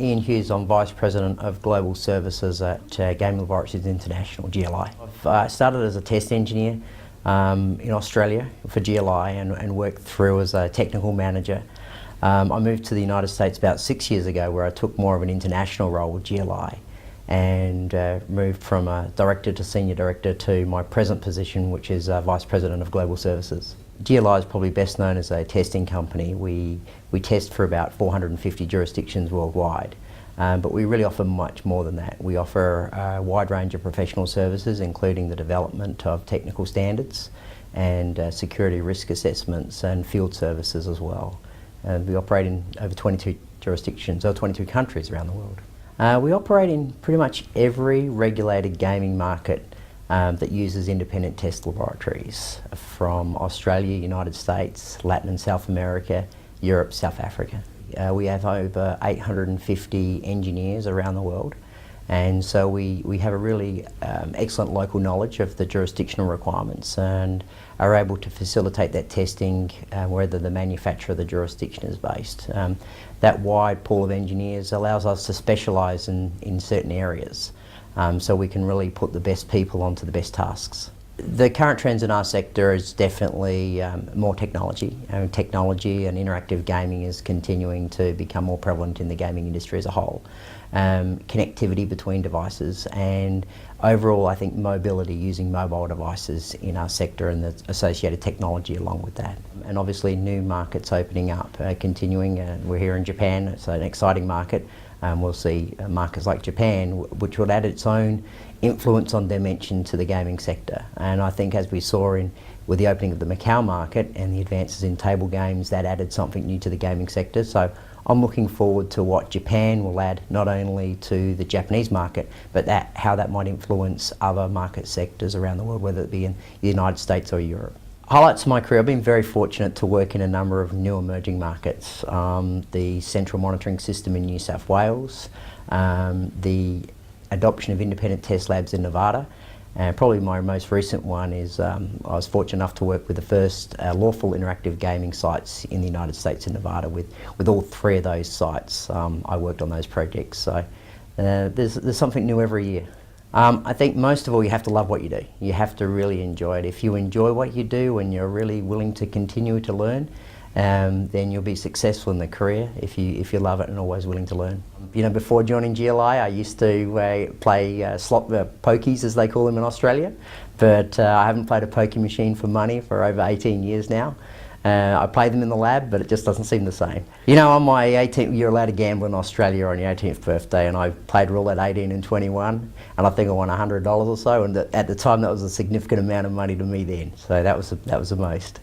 Ian Hughes. I'm Vice President of Global Services at Game Laboratories International, GLI. I started as a test engineer in Australia for GLI and worked through as a technical manager. I moved to the United States about 6 years ago, where I took more of an international role with GLI and moved from a director to senior director to my present position, which is Vice President of Global Services. GLI is probably best known as a testing company. We test for about 450 jurisdictions worldwide, but we really offer much more than that. We offer a wide range of professional services, including the development of technical standards and security risk assessments and field services as well. We operate in over 22 jurisdictions, or 22 countries around the world. We operate in pretty much every regulated gaming market that uses independent test laboratories, from Australia, United States, Latin and South America, Europe, South Africa. We have over 850 engineers around the world, and so we have a really excellent local knowledge of the jurisdictional requirements and are able to facilitate that testing wherever the manufacturer of the jurisdiction is based. That wide pool of engineers allows us to specialise in certain areas, so we can really put the best people onto the best tasks. The current trends in our sector is definitely more technology. Technology and interactive gaming is continuing to become more prevalent in the gaming industry as a whole. Connectivity between devices and overall, I think, mobility, using mobile devices in our sector and the associated technology along with that. And obviously new markets opening up, continuing. We're here in Japan, it's an exciting market. We'll see markets like Japan, which will add its own influence on dimension to the gaming sector. And I think, as we saw with the opening of the Macau market and the advances in table games, that added something new to the gaming sector. So I'm looking forward to what Japan will add, not only to the Japanese market, but how that might influence other market sectors around the world, whether it be in the United States or Europe. Highlights of my career: I've been very fortunate to work in a number of new emerging markets. The central monitoring system in New South Wales, the adoption of independent test labs in Nevada, and probably my most recent one is I was fortunate enough to work with the first lawful interactive gaming sites in the United States in Nevada. With all three of those sites, I worked on those projects. So there's something new every year. I think most of all, you have to love what you do. You have to really enjoy it. If you enjoy what you do and you're really willing to continue to learn, then you'll be successful in the career if you love it and always willing to learn. You know, before joining GLI, I used to play slot pokies, as they call them in Australia, but I haven't played a pokie machine for money for over 18 years now. I play them in the lab, but it just doesn't seem the same. You know, on my 18th, you're allowed to gamble in Australia on your 18th birthday, and I played roulette 18 and 21, and I think I won $100 or so, and at the time that was a significant amount of money to me then, so that was the most.